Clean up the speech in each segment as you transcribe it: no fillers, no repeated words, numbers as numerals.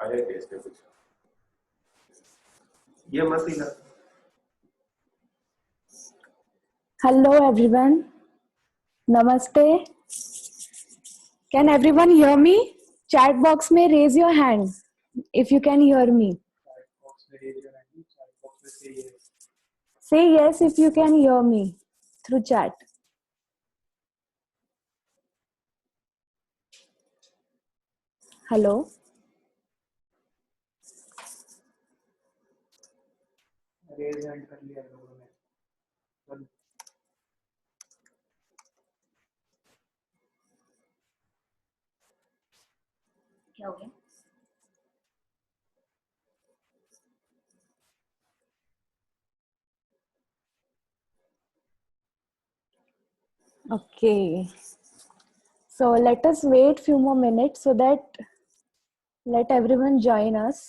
आया कैसे कुछ ये मसला Hello everyone. Namaste. Can everyone hear me? Chat box में raise your hand if you can hear me. Say yes if you can hear me through chat. Hello. Raise hand कर लिया लोगों ने। क्या हो गया? Okay. So let us wait few more minutes so that let everyone join us.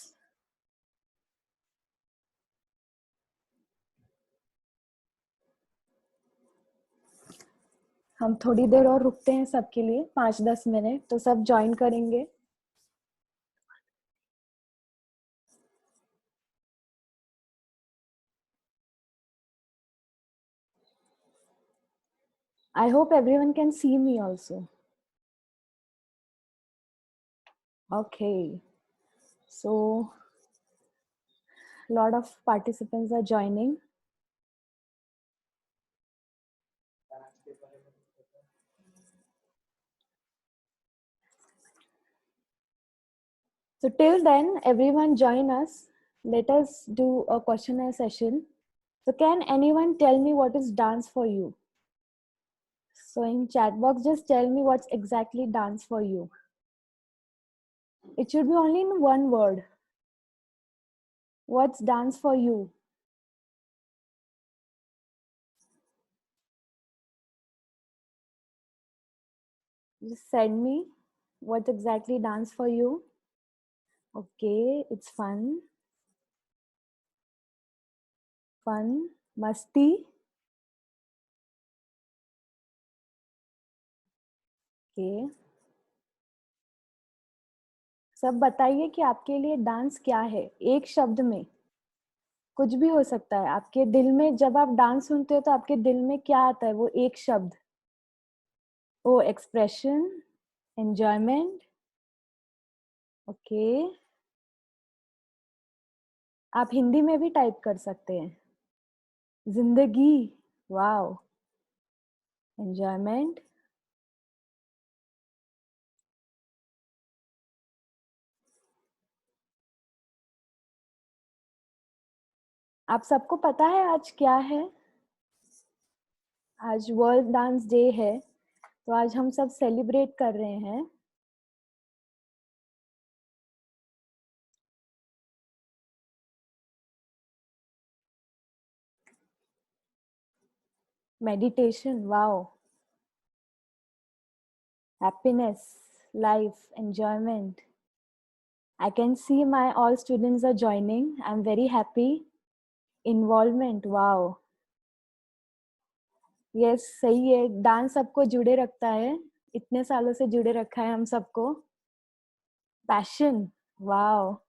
हम थोड़ी देर और रुकते हैं सबके लिए 5-10 मिनट तो सब ज्वाइन करेंगे. I hope everyone can see me also. Okay. So a lot of participants are joining. So till then, everyone join us. Let us do a questionnaire session. So can anyone tell me what is dance for you? So in chat box, just tell me what's exactly dance for you. It should be only in one word. What's dance for you? Just send me what's exactly dance for you. Okay, it's fun. Fun, masti. Okay. सब बताइए कि आपके लिए dance क्या है एक शब्द में. कुछ भी हो सकता है. आपके दिल में जब आप डांस सुनते हो तो आपके दिल में क्या आता है वो एक शब्द. ओ एक्सप्रेशन, एंजॉयमेंट. ओके. आप हिंदी में भी टाइप कर सकते हैं. जिंदगी. वाओ. एंजॉयमेंट. आप सबको पता है आज क्या है? आज वर्ल्ड डांस डे है तो आज हम सब सेलिब्रेट कर रहे हैं. Meditation. Wow. Happiness, life, enjoyment. I can see my all students are joining. I'm very happy. Involvement. Wow. Yes, सही है. डांस सबको जुड़े रखता है. इतने सालों से जुड़े रखा है हम सबको. Passion. Wow.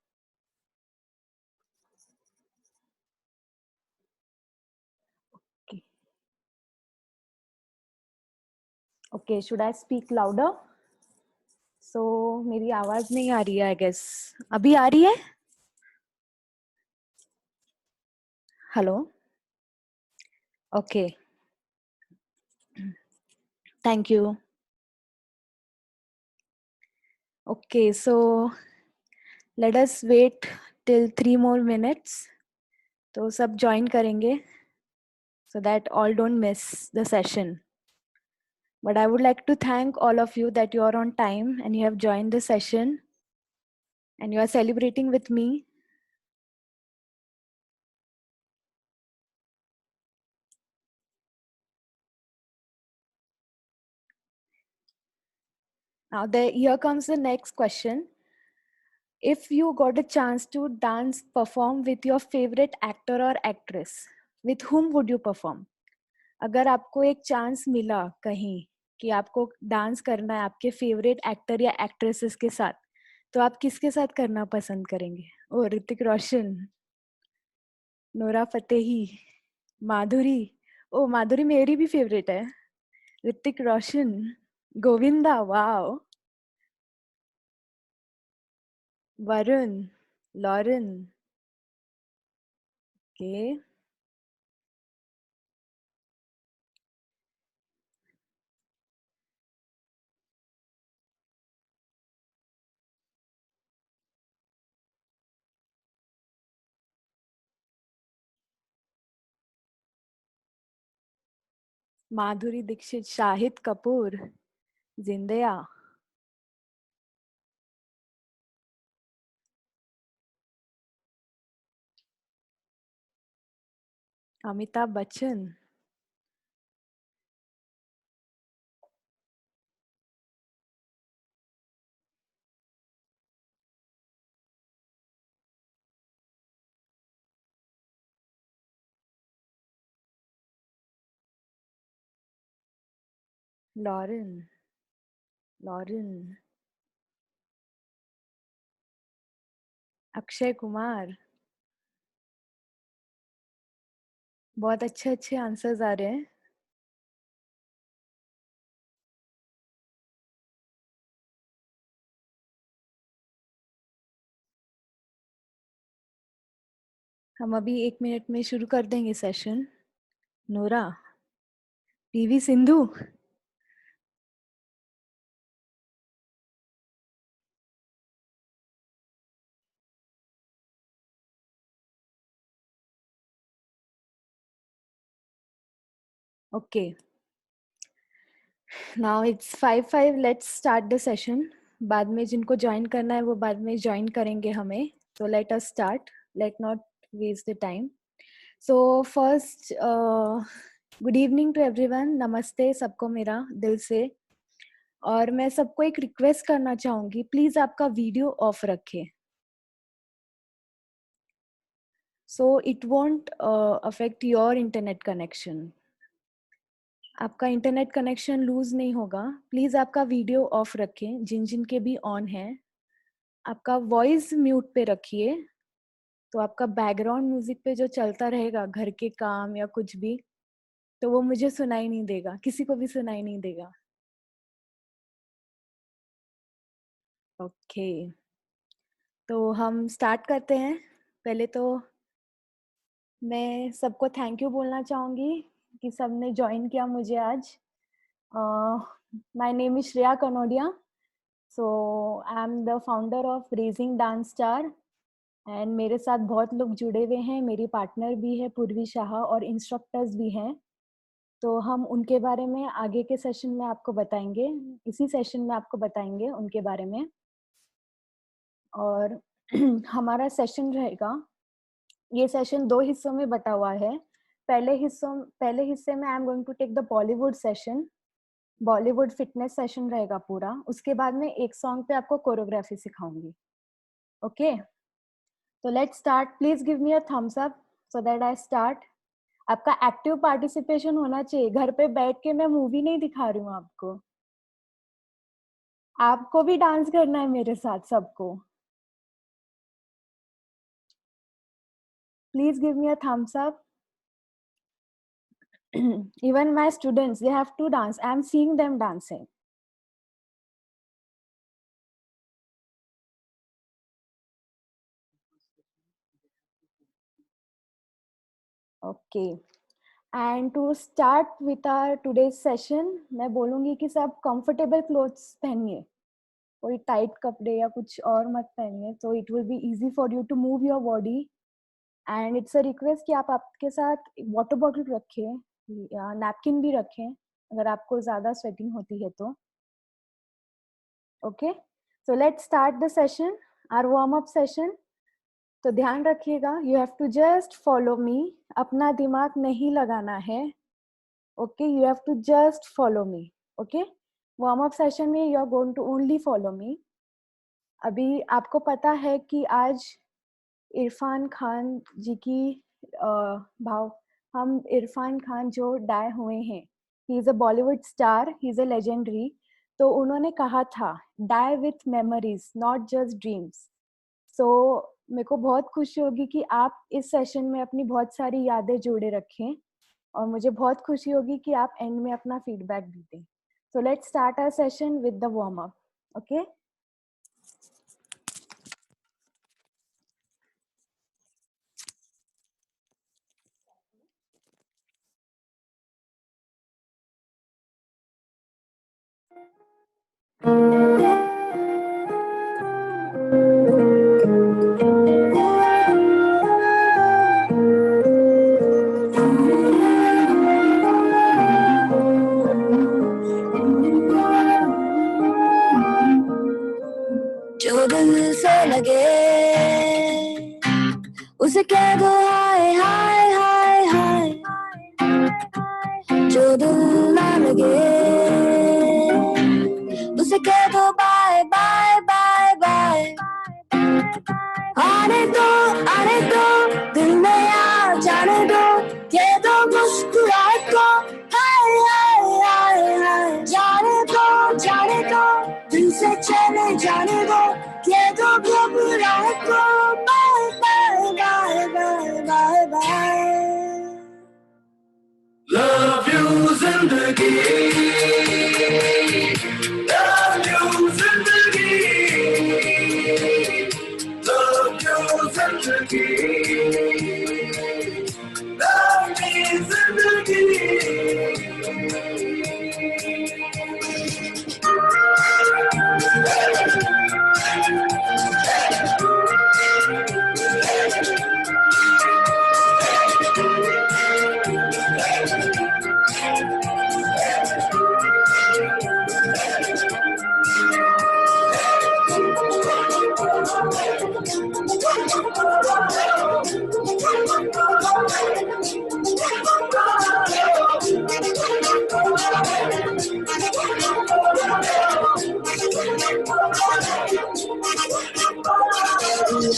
Okay. Okay, should I speak louder? So मेरी आवाज नहीं आ रही है I guess. अभी आ रही है? Hello. Okay. Thank you. Okay, so let us wait till 3 more minutes. तो सब join करेंगे so that all don't miss the session. But I would like to thank all of you that you are on time and you have joined the session and you are celebrating with me. Now here comes the next question. If you got a chance to dance, perform with your favorite actor or actress, with whom would you perform? अगर आपको एक chance मिला कहीं कि आपको dance करना है आपके फेवरेट एक्टर या एक्ट्रेसेस के साथ, तो आप किसके साथ करना पसंद करेंगे? ओ ऋतिक रोशन, नोरा फतेही, माधुरी। ओ माधुरी मेरी भी फेवरेट है। Hrithik Roshan, Govinda, wow. Varun, Lauren, okay. Madhuri Dixit, Shahid Kapoor, जिंदया, अमिताभ बच्चन, लॉरेन, लॉरेन, अक्षय कुमार। बहुत अच्छे अच्छे आंसर्स आ रहे हैं। हम अभी 1 मिनट में शुरू कर देंगे session. Nora, PV Sindhu, okay. Now it's 5:05, let's start the session. बाद में जिनको ज्वाइन करना है वो बाद में ज्वाइन करेंगे हमें। तो let us start, let not waste the time. So first, good evening to everyone, नमस्ते सबको मेरा दिल से। और मैं सबको एक रिक्वेस्ट करना चाहूंगी, प्लीज आपका वीडियो ऑफ रखें, so it won't affect your internet connection. आपका इंटरनेट कनेक्शन लूज नहीं होगा। प्लीज आपका वीडियो ऑफ रखें, जिन जिन के भी ऑन है। आपका वॉइस म्यूट पे रखिए, तो आपका बैकग्राउंड म्यूजिक पे जो चलता रहेगा घर के काम या कुछ भी, तो वो मुझे सुनाई नहीं देगा, किसी को भी सुनाई नहीं देगा। ओके, तो हम स्टार्ट करते हैं। पहले तो मैं सबको थैंक यू बोलना चाहूँगी कि सबने ज्वाइन किया मुझे आज। My name is Shreya Kanodia, so I am the founder of raising dance star. And मेरे साथ बहुत लोग जुड़े हुए हैं, मेरी पार्टनर भी है पूर्वी शाह और इंस्ट्रक्टर्स भी हैं। तो हम उनके बारे में आगे के सेशन में आपको बताएंगे, इसी सेशन में आपको बताएंगे उनके बारे में। और हमारा सेशन रहेगा, ये सेशन 2 हिस्सों में बटा हुआ है। पहले हिस्से में I am going to take the Bollywood session, Bollywood fitness session रहेगा पूरा। उसके बाद में एक सॉन्ग पे आपको कोरियोग्राफी सिखाऊंगी। ओके, तो let's start. Please give me a thumbs up so that I start. आपका एक्टिव पार्टिसिपेशन होना चाहिए। घर पे बैठ के मैं मूवी नहीं दिखा रही हूँ आपको, आपको भी डांस करना है मेरे साथ सबको। Please give me a thumbs up. Even my students, they have to dance. I am seeing them dancing. Okay. And to start with our today's session, मैं बोलूँगी कि सब comfortable clothes पहनिए, कोई टाइट कपड़े या कुछ और मत पहनिए, so it will be easy for you to move your body. And it's a request कि आप आपके साथ वाटर बॉटल रखें या नैपकिन भी रखें अगर आपको ज़्यादा स्वेटिंग होती है तो। Okay, so let's start the session, our warm up session. तो ध्यान रखिएगा, you have to just follow me, अपना दिमाग नहीं लगाना है। Okay, you have to just follow me. Okay, warm up session में you are going to only follow me. अभी आपको पता है कि आज इरफान खान जी की भाव, हम इरफान खान जो डाई हुए हैं, he is a Bollywood star, he is a legendary. तो उन्होंने कहा था die with memories not just dreams. So मेरे को बहुत खुशी होगी कि आप इस सेशन में अपनी बहुत सारी यादें जोड़े रखें, और मुझे बहुत खुशी होगी कि आप एंड में अपना फीडबैक भी दें। So let's start our session with the warm up. Okay, जो दिल से लगे उसे कह दो हाय हाय हाय हाय, जो दिल ना लगे उसे कह दो बाय बाय बाय बाय। आने दो दिल में आ जाने दो, कह दो मुस्कुराहट को हाय हाय हाय हाय। जाने दो दिल से चले जाने दो, कह दो घबराहट को bye bye bye bye bye bye. Love you जिंदगी, love you जिंदगी, love you जिंदगी, love me जिंदगी।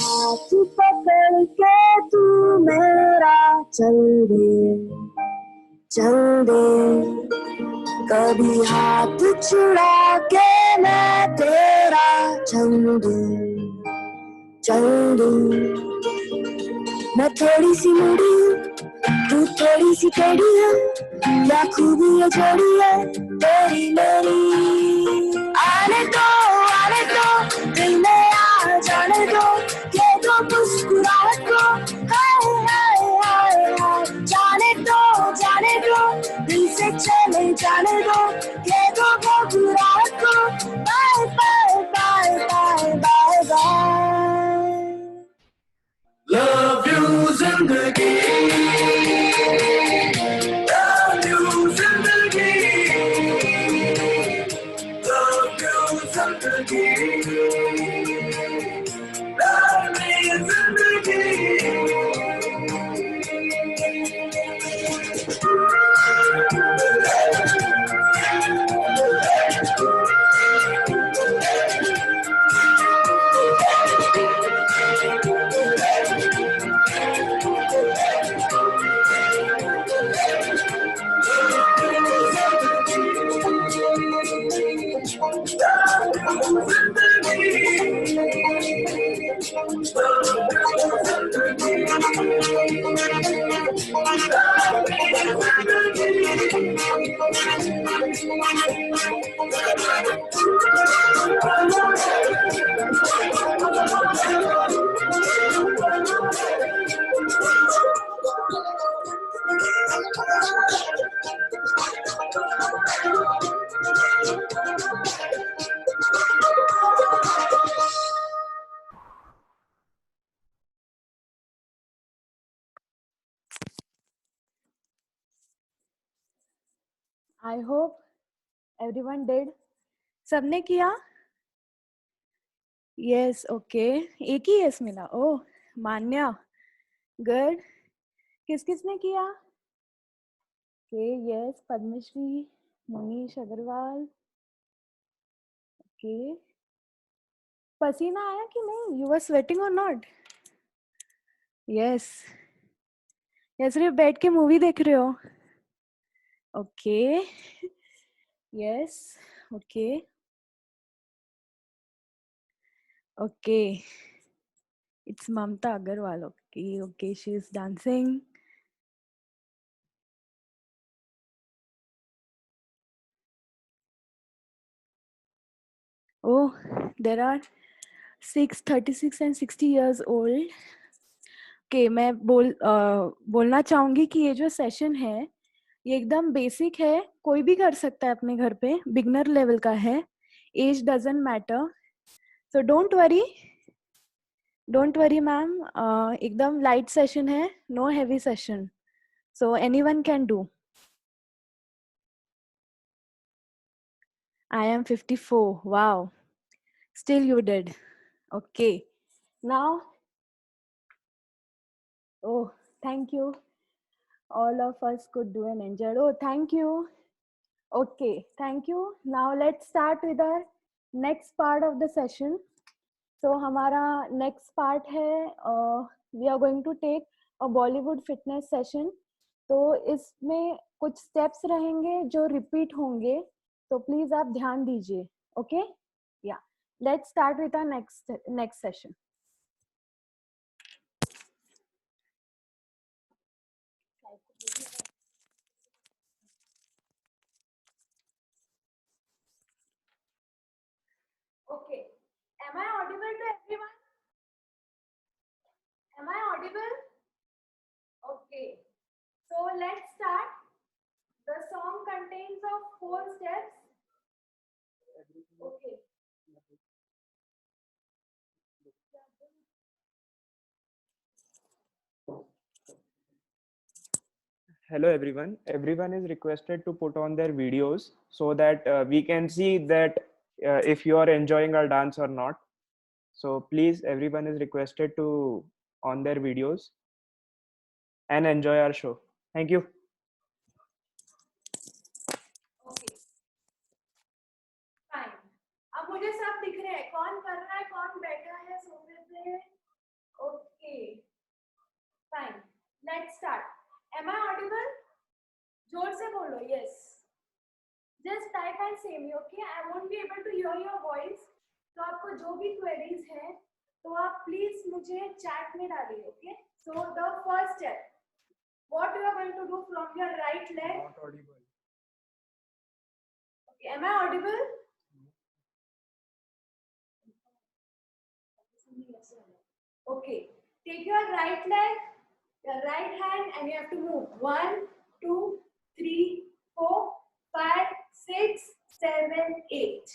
हाथ पकड़ के तू मेरा चल दे, कभी हाथ छुड़ा के मैं तेरा चल दूं। मैं थोड़ी सी मुड़ी हूँ, तू थोड़ी सी टेढ़ी है, क्या खूबी है जोड़ी है तेरी मेरी। आने दो दिल में आ जाने दो, ये दो मुस्कुराहट को हाय हाय हाय हाय। जाने दो दिल से चले जाने दो, ये दो मुस्कुराहट को bye bye bye bye bye bye. Love you जिंदगी, love you जिंदगी, love you जिंदगी, love me जिंदगी। I hope everyone did. सबने किया? यस, ओके, एक ही यस मिला। Oh, Manya, good. किस किसने किया? Okay, yes, Padmashri, Munish Agarwal, okay. पसीना आया कि नहीं? You were sweating or not? Yes, या सिर्फ बैठ के मूवी देख रहे हो? Okay, yes, Okay. Okay. It's Mamta Agarwal. Okay. Okay. She's dancing. Oh, there are 36 and 60 years old. Okay, मैं बोलना चाहूंगी कि ये जो सेशन है ये एकदम बेसिक है, कोई भी कर सकता है अपने घर पे, बिगनर लेवल का है, age doesn't matter, so don't worry ma'am, एकदम लाइट सेशन है, no heavy session, so anyone can do. I am 54. Wow. Still you did. Okay. Now, oh, thank you. All of us could do an angel. Oh, thank you. Okay, thank you. Now let's start with our next part of the session. So हमारा next part है, we are going to take a Bollywood fitness session. तो इसमें कुछ steps रहेंगे जो repeat होंगे, तो please आप ध्यान दीजिए. Okay? Yeah. Let's start with our next session. Okay. Am I audible to everyone? Am I audible? Okay. So let's start. The song contains of 4 steps. Okay. Hello everyone. Everyone is requested to put on their videos so that we can see that if you are enjoying our dance or not. So please, everyone is requested to on their videos and enjoy our show. Thank you. Okay. Fine. अब मुझे सब दिख रहे हैं, कौन कर रहा है, कौन बैठा है सोफे पे. Okay. Fine. Let's start. Am I audible? जोर से बोलो. Yes. Just type and say me. Okay. I won't be able to hear your voice. तो आपको जो भी queries है, तो आप please मुझे chat में डालिए. Okay. So the first step. What you are going to do from your right leg? Not audible. Okay. Am I audible? Okay. Take your right leg, your right hand, and you have to move. 1, 2, 3, 4, 5, 6, 7, 8.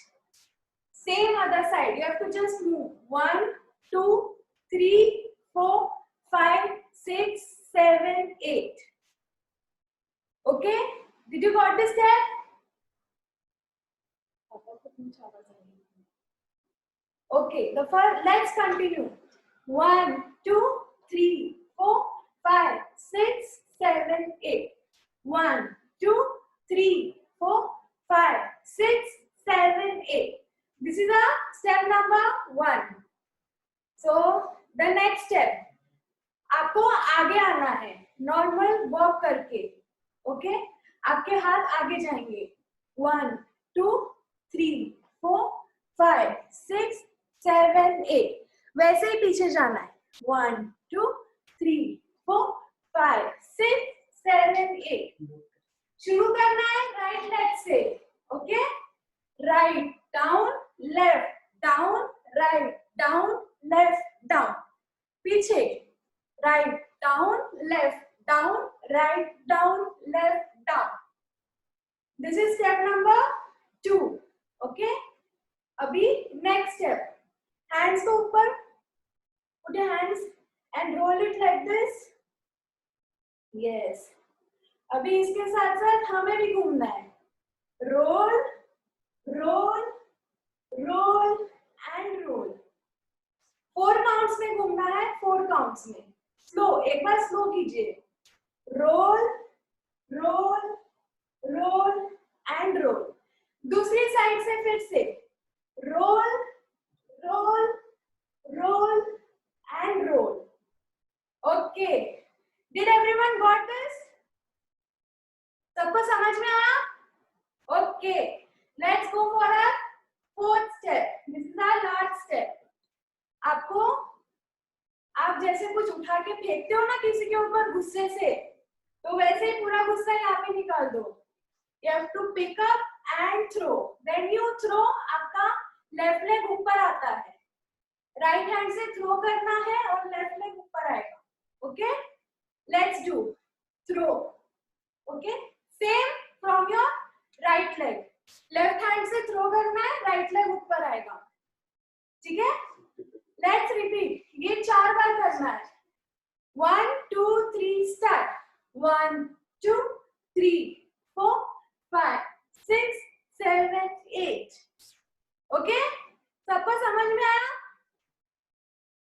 Same other side. You have to just move. 1, 2, 3, 4, 5, 6, 7, 8. Okay? Did you got this step? Okay. The first. Let's continue. 1, 2, 3, 4, 5, 6, 7, 8. 1, 2, 3, 4, 5, 6, 7, 8. This is a step number 1. So the next step, आपको आगे आना है, normal walk करके. Okay, आपके हाथ आगे जाएंगे. 1, 2, 3, 4, 5, 6, 7, 8. वैसे ही पीछे जाना है. 1, 2, 3, 4, 5, 6, 7, 8. शुरू करना है राइट लेग से. Okay, right down, left down, right down, left down. पीछे right down, left down, right down, left down. This is step number 2. Okay, अभी नेक्स्ट स्टेप. हैंड्स को ऊपर, put your hands and roll it like this. Yes. अभी इसके साथ साथ हमें भी घूमना है. Roll, roll, roll and roll. 4 counts में घूमना है. 4 काउंट्स में. स्लो, एक बार स्लो कीजिए. Roll, roll, roll and roll. दूसरी साइड से फिर से roll, roll, roll and roll. Okay. Did everyone got this? सबको समझ में आया? Okay. Let's go for को आप जैसे कुछ उठा के फेंकते हो ना किसी के ऊपर गुस्से से, तो वैसे ही पूरा गुस्सा यहाँ पे निकाल दो. You have to pick up and throw. When you throw, आपका लेफ्ट लेग ऊपर आता है. राइट हैंड से थ्रो करना है और लेफ्ट लेग ऊपर आएगा. Okay, let's do throw. Okay, same from your right leg. Left hand से थ्रो करना है, राइट लेग ऊपर आएगा. ठीक है, लेट्स रिपीट. ये 4 बार करना है. 1 2 3 स्टार्ट. 1 2 3 4 5 6 7 8. ओके, सबको समझ में आया?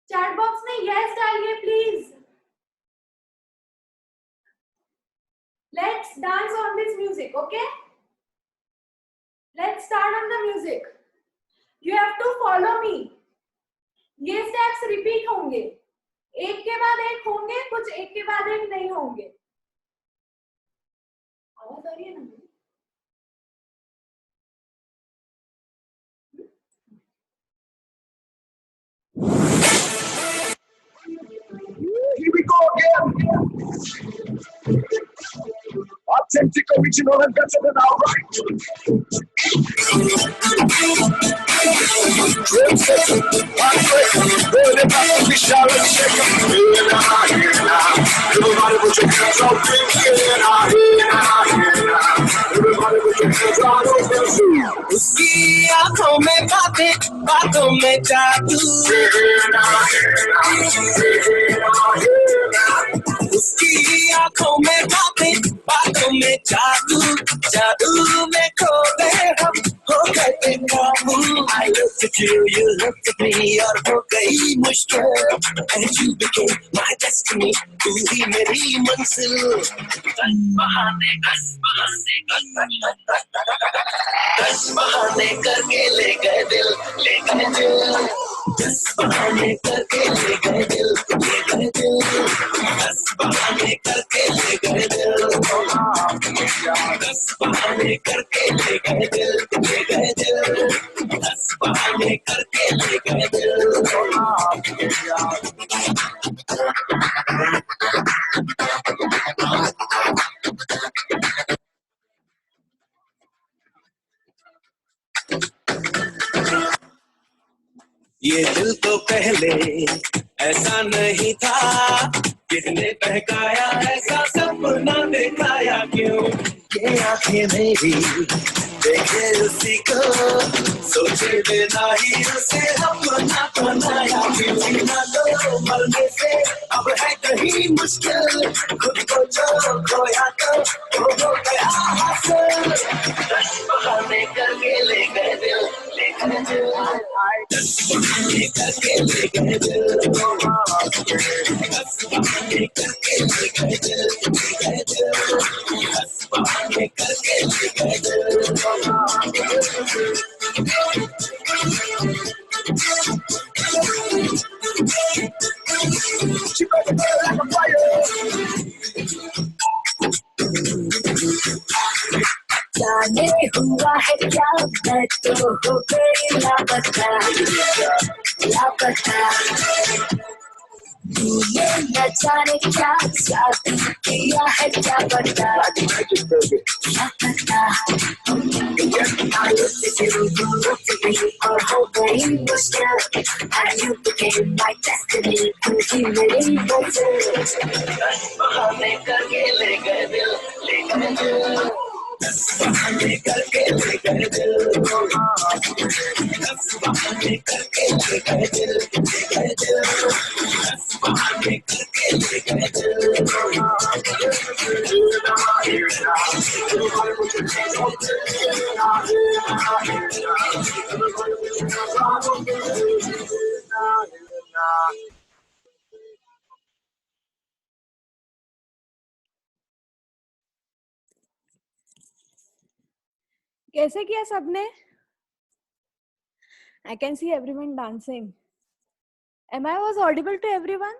चैट बॉक्स में यस डालिए please. Let's dance on this music. Okay, let's start on the music. You have to follow me. ये स्टेप्स रिपीट होंगे, एक के बाद एक होंगे, कुछ एक के बाद एक नहीं होंगे. आवाज आ रही है ना? Here we go again. Authentic, original, and better than our right. Everybody put your hands up in the air. Everybody put your hands up. उसकी आंखों में बातें, बातों में जादू. उसकी आंखों में बातें, बातों में जादू. जादू में खो गए हम, हो गए बेकाबू. I looked at you, you looked at me, और हो गई मुश्किल. And you became my destiny, तू ही मेरी मंजिल. दस बहाने करके ले गए दिल, ले गए दिल. 10 बहाने करके ले गए दिल, ले गए दिल. 10 बहाने करके ले गए दिल. 10 बहाने करके ले गए दिल, ले गए दिल. 10 बहाने करके ले गए दिल. ये दिल तो पहले ऐसा नहीं था, किसने बहकाया ऐसा सपना दिखाया क्यों. ये आंखें मेरी देखे उसी को, सोचे बिना ही उसे अपना बनाया क्यों. ना तो मरने से अब है कहीं मुश्किल, खुद को जो खोया तो हो गया हासिल. 10 बहाने करके ले गए दिल, ले गए दिल. 10 बहाने करके ले गए दिल. 10 बहाने करके ले गए दिल, ले गए दिल. 10 बहाने करके ले गए दिल. She make it burn like a fire. जाने हुआ है क्या, मैं तो हो गई लापता. लापता, तूने न जाने क्या जादू किया है, क्या पता. लापता, I looked at you, you looked at me, और हो गई मुश्किल. And you became my destiny, तू ही मेरी मंजिल. 10 बहाने करके ले गए दिल, ले गए दिल. 10 बहाने करके ले गए दिल. 10 बहाने करके ले गए दिल, ले गए दिल. 10 बहाने करके ले गए दिल. कैसे किया सबने? I can see everyone dancing. Am I was audible to everyone?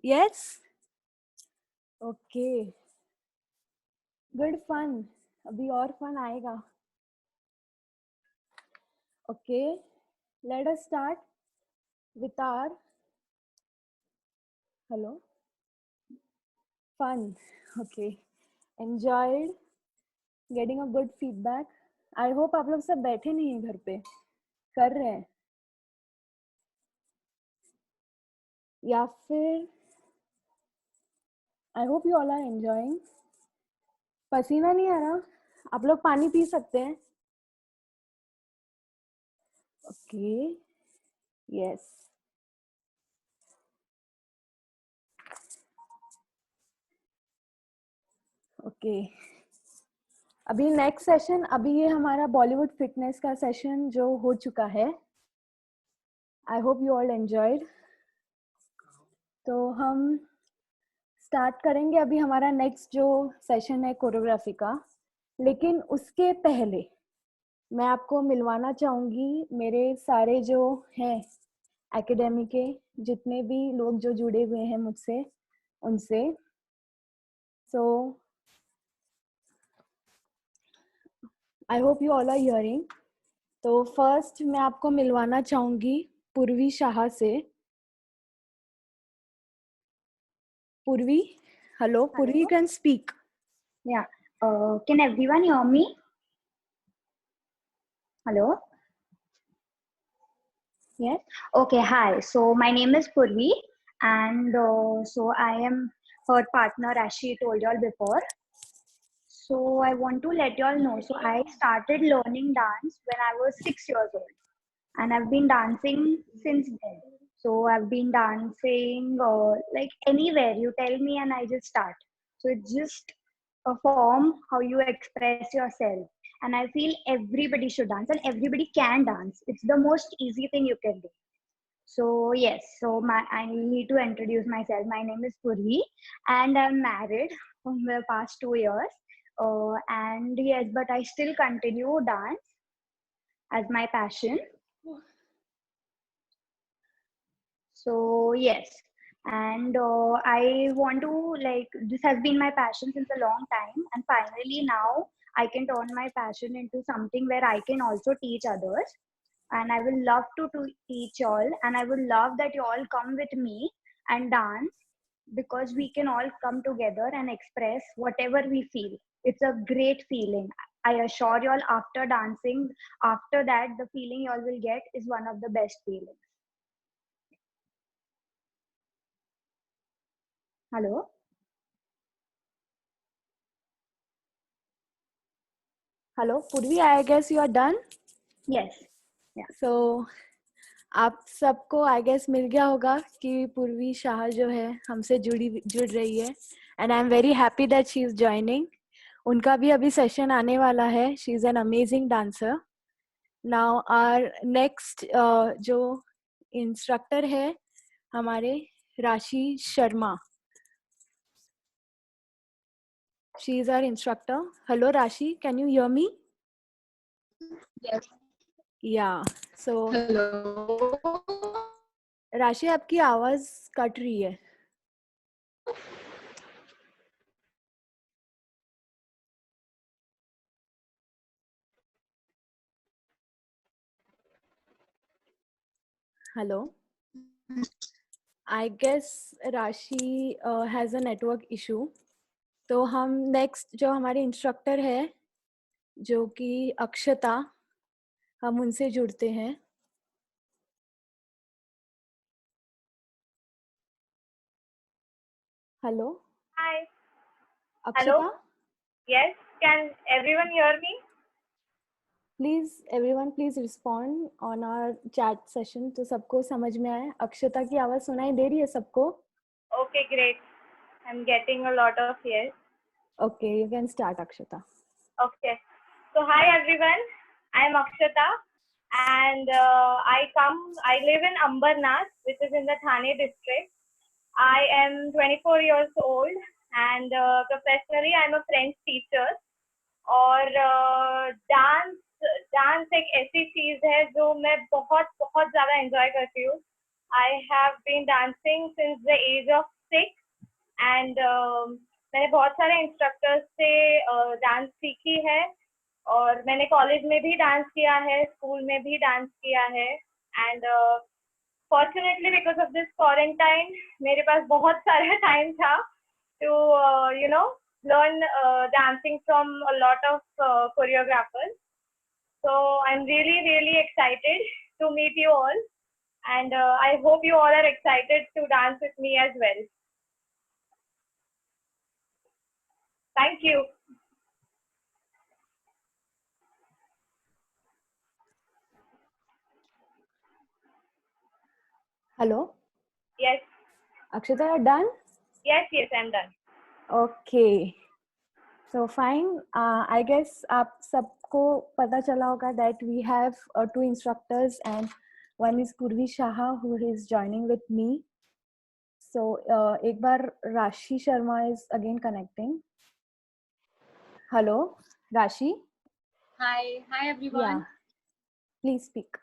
Yes? Okay. Good fun. अभी और fun आएगा. Okay. let us start with our fun. Okay, enjoyed getting a good feedback. I hope आप लोग सब बैठे नहीं हैं घर पे, कर रहे हैं या फिर I hope you all are enjoying. पसीना नहीं आ रहा? आप लोग पानी पी सकते हैं? Okay, yes. ओके अभी नेक्स्ट सेशन, अभी ये हमारा बॉलीवुड फिटनेस का सेशन जो हो चुका है. आई होप यू ऑल एंजॉयड. तो हम स्टार्ट करेंगे अभी हमारा नेक्स्ट जो सेशन है कोरियोग्राफी का. लेकिन उसके पहले मैं आपको मिलवाना चाहूँगी मेरे सारे जो हैं एकेडमी के जितने भी लोग जो जुड़े हुए हैं मुझसे, उनसे. So I hope you all are hearing. तो फर्स्ट मैं आपको मिलवाना चाहूँगी पूर्वी शाह से. पूर्वी, हेलो पूर्वी, you can speak. Yeah. Can everyone hear me? Hello? Yes. Okay. Hi. So my name is Purvi, and so I am her partner, as she told y'all before. So I want to let y'all know. So I started learning dance when I was 6 years old, and I've been dancing since then. So I've been dancing like anywhere you tell me, and I just start. So it's just a form how you express yourself. And I feel everybody should dance and everybody can dance. It's the most easy thing you can do. So yes, so I need to introduce myself. My name is Purvi and I'm married for the past 2 years. And yes, but I still continue dance as my passion. So yes, and I want to, like, this has been my passion since a long time, and finally now I can turn my passion into something where I can also teach others. And I will love to teach all, and I would love that you all come with me and dance, because we can all come together and express whatever we feel. It's a great feeling. I assure you all, after dancing, after that, the feeling you all will get is one of the best feelings. Hello? Hello Purvi, I guess you are done. Yes. So आप सबको I guess मिल गया होगा कि पूर्वी शाह जो है हमसे जुड़ रही है. And I am very happy that she is joining. उनका भी अभी सेशन आने वाला है. She is an amazing dancer. Now our next जो इंस्ट्रक्टर है हमारे, Rashi Sharma. She is our instructor. Hello Rashi, can you hear me? Yes. Yeah so Hello. राशि, आपकी आवाज कट रही है. हेलो, आई गेस राशि हैज़ अ नेटवर्क इशू. तो हम नेक्स्ट जो हमारे इंस्ट्रक्टर है जो कि अक्षता, हम उनसे जुड़ते हैं. Hello Hi. Akshata. Hello. Yes. Can everyone hear me? Please everyone please respond on our chat session, तो सबको समझ में आए. अक्षता की आवाज सुनाई दे रही है सबको? Okay, great. I'm getting a lot of yes. Okay, you can start Akshata. Okay. So hi everyone. I'm Akshata, and I live in Ambernath, which is in the Thane district. I am 24 years old, and professionally I'm a French teacher. और dance एक ऐसी चीज है जो मैं बहुत बहुत ज्यादा एंजॉय करती हूँ. I have been dancing since the age of 6, and मैंने बहुत सारे इंस्ट्रक्टर्स से डांस सीखी है, और मैंने कॉलेज में भी डांस किया है, स्कूल में भी डांस किया है, and fortunately because of this quarantine मेरे पास बहुत सारा time था to learn dancing from a lot of choreographers. So I'm really excited to meet you all, and I hope you all are excited to dance with me as well. Thank you. Hello, Yes, Akshita, you're done? yes, I'm done. Okay. So fine. I guess आप सबको पता चला होगा that we have two instructors, and one is Purvi Shaha who is joining with me. So एक बार Rashi Sharma is again connecting. Hello, Rashi. Hi everyone. Yeah, please speak.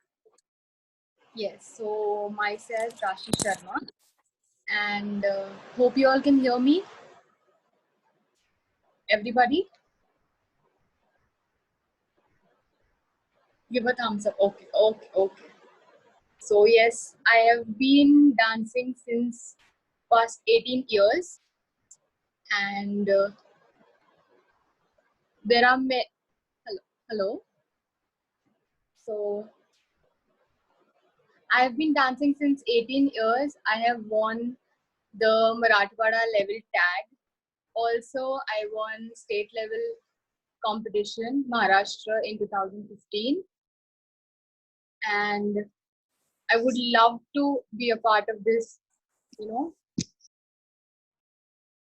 Yes, so myself Rashi Sharma, and hope you all can hear me. Everybody, give a thumbs up. Okay. So yes, I have been dancing since past 18 years, and there are hello. So I have been dancing since 18 years. I have won the Marathwada level tag. Also, I won state level competition, Maharashtra, in 2015. And I would love to be a part of this,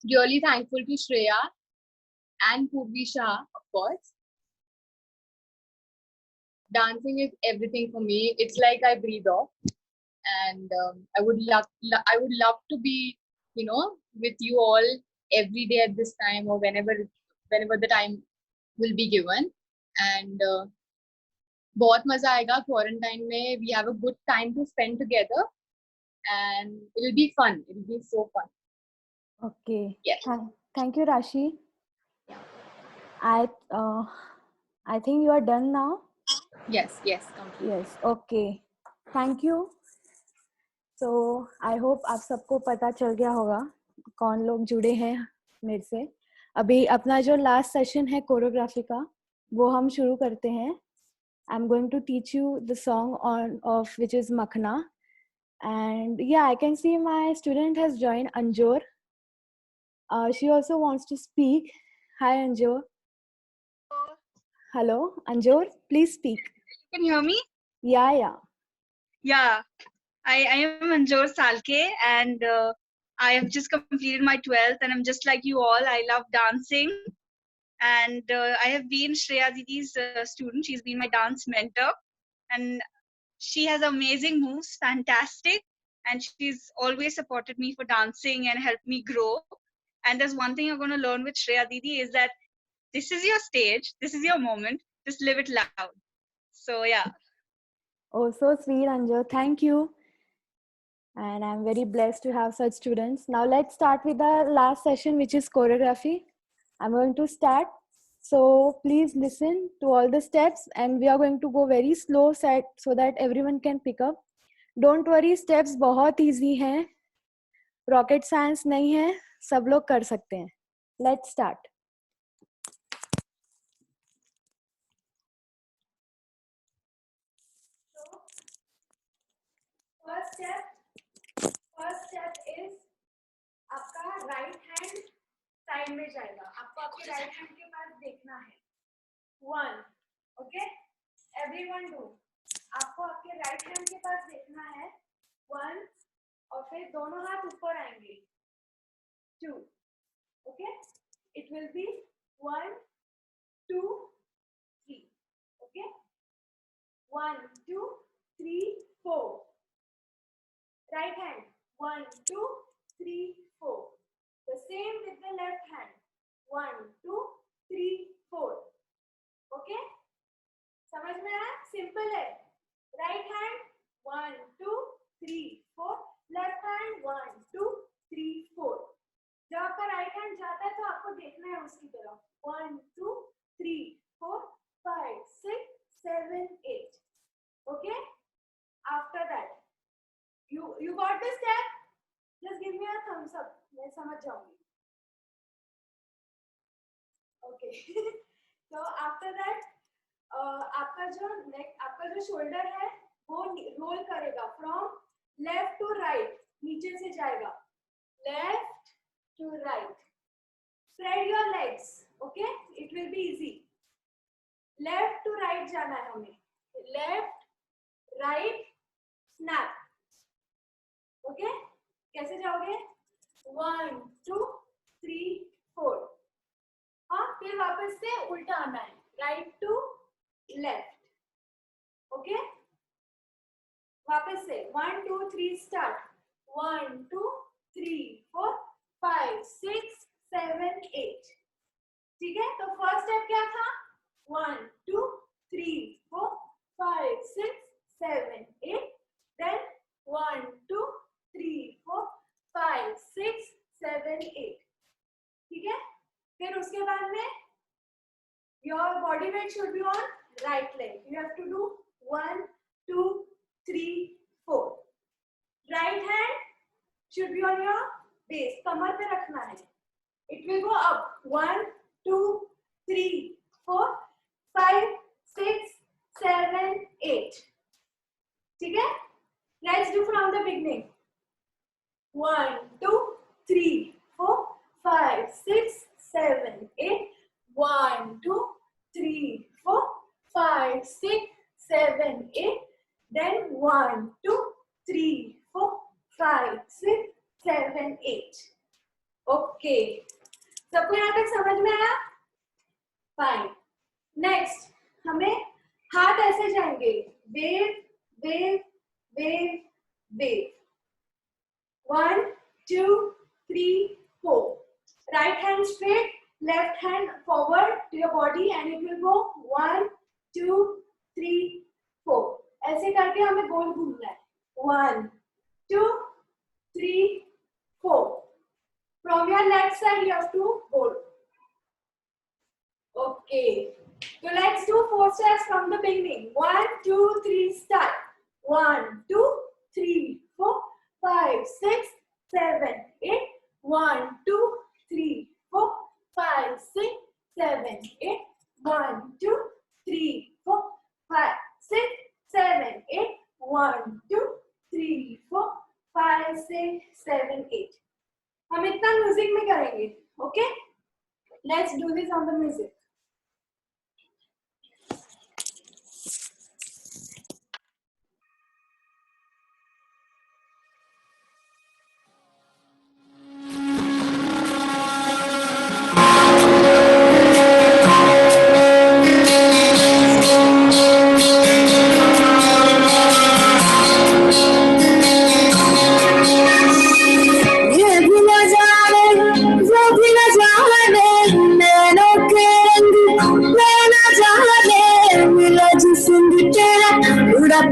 Really thankful to Shreya and Purvi Shah, of course. Dancing is everything for me. It's like I breathe off. And I would love to be, with you all every day at this time, or whenever the time will be given. And बहुत मजा आएगा quarantine में. We have a good time to spend together, and it'll be fun. It'll be so fun. Okay. Yes. Thank you, Rashi. I think you are done now. Yes, completely. Yes. Okay. Thank you. So I hope आप सबको पता चल गया होगा कौन लोग जुड़े हैं मेरे से. अभी अपना जो लास्ट सेशन है कोरियोग्राफी का वो हम शुरू करते हैं. I'm going to teach you the song of which is Makhna, and yeah, I can see my student has joined, Anjor. She also wants to speak. Hi, Anjor. Hello, Anjor. Please speak. Can you hear me? Yeah. Yeah. I am Anjor Salke, and I have just completed my 12th, and I'm just like you all. I love dancing, and I have been Shreya Didi's student. She's been my dance mentor, and she has amazing moves, fantastic, and she's always supported me for dancing and helped me grow. And there's one thing you're going to learn with Shreya Didi is that this is your stage, this is your moment, just live it loud. So yeah. Oh, so sweet, Anjor. Thank you. And I'm very blessed to have such students. Now let's start with the last session, which is choreography. I'm going to start. So please listen to all the steps, and we are going to go very slow set so that everyone can pick up. Don't worry, steps बहुत easy हैं. Rocket science नहीं है, सब लोग कर सकते हैं. Let's start. First step is आपका right hand side में जाएगा. आपको आपके right hand के पास देखना है. 1, okay? Everyone do. आपको आपके right hand के पास देखना है. 1, और फिर दोनों हाथ ऊपर आएंगे. 2, okay? It will be 1, 2, 3, okay? 1, 2, 3, 4. Right hand. 1, 2, 3, 4. The same with the left hand. 1, 2, 3, 4. Okay? समझ में आया? Simple है. Right hand. 1, 2, 3, 4. Left hand. 1, 2, 3, 4. जब आपका right hand जाता है तो आपको देखना है उसकी तरफ. 1, 2, 3, 4, 5, 6, 7, 8. Okay? After You got this step? Just give me a thumbs up. मैं समझ जाऊंगी. Okay. So after that, आपका जो neck, आपका जो shoulder है, वो roll करेगा from left to right. नीचे से जाएगा. Left to right. Spread your legs. Okay? It will be easy. Left to right जाना है हमें. Left, right, snap. Okay? कैसे जाओगे? 1, 2, 3, 4. हाँ, फिर वापस से उल्टा आना है. Right to left. Okay? वापस से 1, 2, 3 start. 1, 2, 3, 4, 5, 6, 7, 8. ठीक है? तो फर्स्ट स्टेप क्या था? 1, 2, 3, 4, 5, 6, 7, 8. Then 1, 2, 3, 4, 5, 6, 7, 8. ठीक है? फिर उसके बाद में your body weight should be on right leg. You have to do 1, 2, 3, 4. Right hand should be on your base. कमर पे रखना है. It will go up. 1, 2, 3, 4, 5, 6, 7, 8. ठीक है? Let's do from the beginning. 1, 2, 3, 4, 5, 6, 7, 8. 1, 2, 3, 4, 5, 6, 7, 8. Then 1, 2, 3, 4, 5, 6, 7, 8. Okay. सबको यहाँ तक समझ में आया? Fine. Next, हमें हाथ ऐसे जाएंगे. Wave, wave, wave, wave. 1, 2, 3, 4. Right hand straight, left hand forward to your body and it will go 1, 2, 3, 4. ऐसे करके हमें गोल घूमना है. 1, 2, 3, 4. From your left side you have to hold. Okay. So let's do 4 steps from the beginning. 1, 2, 3, start. 1, 2, 3, 4, 5, 6, 7, 8. 1, 2, 3, 4, 5, 6, 7, 8. 1, 2, 3, 4, 5, 6, 7, 8. 1, 2, 3, 4, 5, 6, 7, 8. हम इतना music में करेंगे. Okay? Let's do this on the music.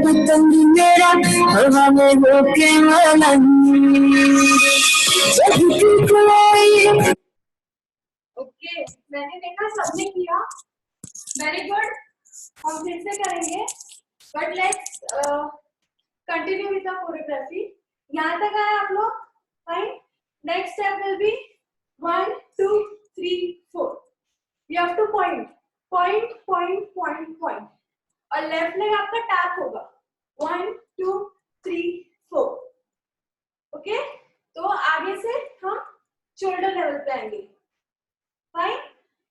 पतंग मेरा हवा में होके ओके, मैंने देखा सबने किया. Very good. हम फिर से करेंगे. But let's continue with the choreography. यहाँ तक आए आप लोग? Fine. Next step will be 1, 2, 3, 4. You have two point point point point point. और लेफ्ट लेग आपका टैप होगा. 1, 2, 3, 4. ओके? तो आगे से हम शोल्डर लेवल पे आएंगे. Fine.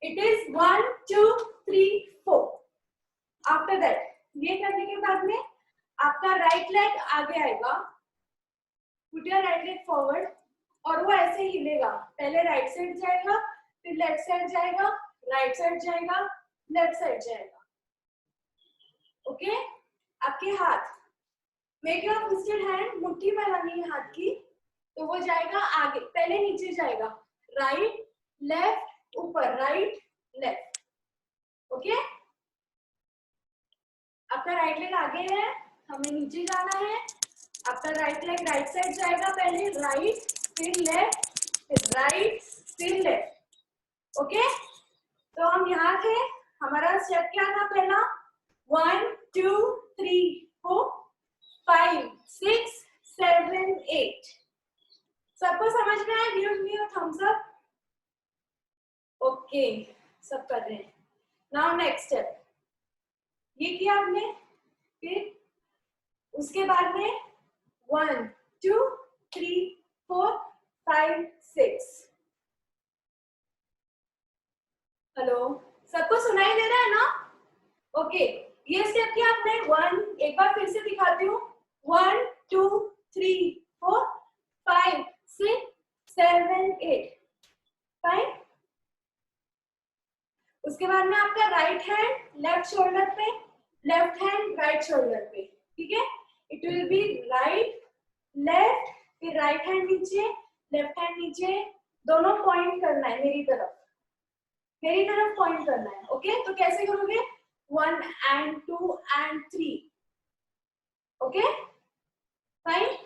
It is 1, 2, 3, 4. After that ये करने के बाद में आपका राइट लेग आगे आएगा. Put your right leg forward और वो ऐसे हिलेगा. पहले राइट साइड जाएगा, फिर लेफ्ट साइड जाएगा, राइट साइड जाएगा, लेफ्ट साइड जाएगा. ओके? आपके हाथ मेक योर ट्विस्टेड हैंड. मुट्ठी में लगानी है हाथ की. तो वो जाएगा आगे. पहले नीचे जाएगा. राइट लेफ्ट ऊपर, राइट लेफ्ट. ओके? आपका राइट लेग आगे है, हमें नीचे जाना है. आपका राइट लेग राइट साइड जाएगा. पहले राइट, फिर लेफ्ट, फिर राइट, फिर लेफ्ट. ओके? तो हम यहाँ थे. हमारा स्टेप क्या था पहला? 1, 2, 3, 4, 5, 6, 7, thumbs up. ओके सब कर रहे हैं. Now next step. ये किया आपने. फिर उसके बाद में 1 2 3 4 5 6. हेलो, सबको सुनाई दे रहा है ना? ओके, ये स्टेप किया आपने. 1, एक बार फिर से दिखाती हूँ. 1 2 3 4 5 6 7 8. फाइन. उसके बाद में आपका राइट हैंड लेफ्ट शोल्डर पे, लेफ्ट हैंड राइट शोल्डर पे. ठीक है. It will be right left, फिर राइट हैंड नीचे, लेफ्ट हैंड नीचे, दोनों पॉइंट करना है मेरी तरफ. मेरी तरफ पॉइंट करना है. ओके, तो कैसे करोगे? 1 and 2 and 3. Okay fine.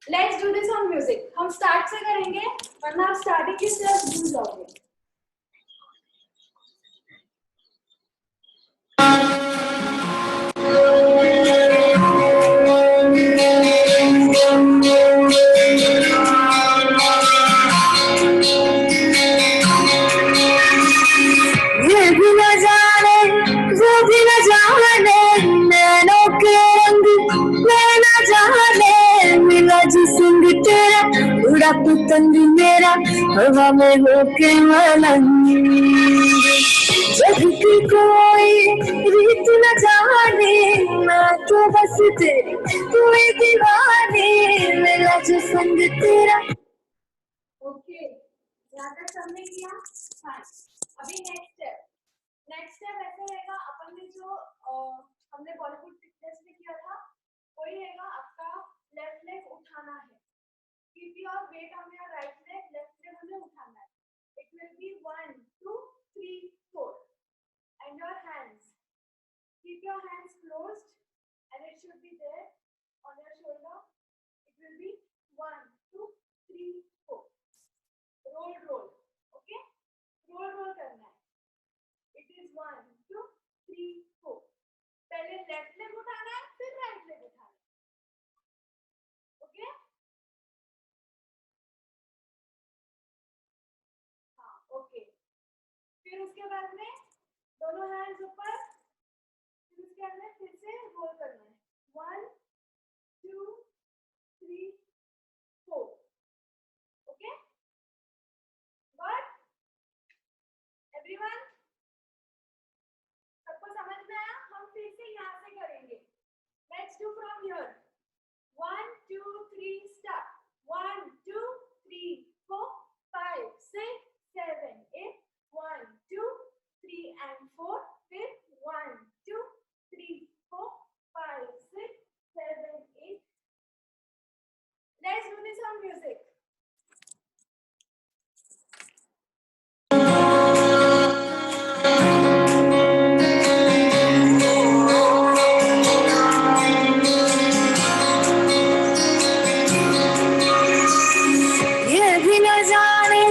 Let's do this on music. हम स्टार्ट से करेंगे वरना आप स्टार्टिंग की स्टेप्स भूल जाओगे. ये भी न जाने वो भी न जाने नैनों के रंग मैं न जाने मिला जिस्म तेरा उड़ा पतंग मेरा हवा में होके मलंग. जग की कोई रीत न जाने मैं तो बस तेरी कोई दीवानी मिला जिस्म तेरा. ओके, यहाँ तक सबने किया. हाँ, अभी नेक्स्ट स्टेप. नेक्स्ट स्टेप ऐसे रहेगा. अपन ने जो हमने बॉलीवुड फिटनेस में किया था वही रहेगा. आपका लेफ्ट लेग उठाना है. Keep your weight on your right leg, left leg हमें उठाना है. It will be 1 2 3 4 and your hands, keep your hands closed and it should be there on your shoulder. It will be 1 2 3 4. roll roll. Okay, roll करना है. It is 1 2 3 4. पहले left leg उठाना है, फिर right leg उठाना है. Okay, हाँ okay. फिर उसके बाद में दोनों हैंड्स ऊपर, फिर उसके बाद में फिर से रोल करना है. 1 2 3 4. ओके, बट एवरीवन सबको समझ में आया? हम फिर से यहाँ से करेंगे. Let's do from here. 1 2 3 start. 1 2 3 4 5 6 7 8. 1 2 3 and 4. फिर 1 2 3 4 5 6 7 8. Let's do this on music. ये भी न जाने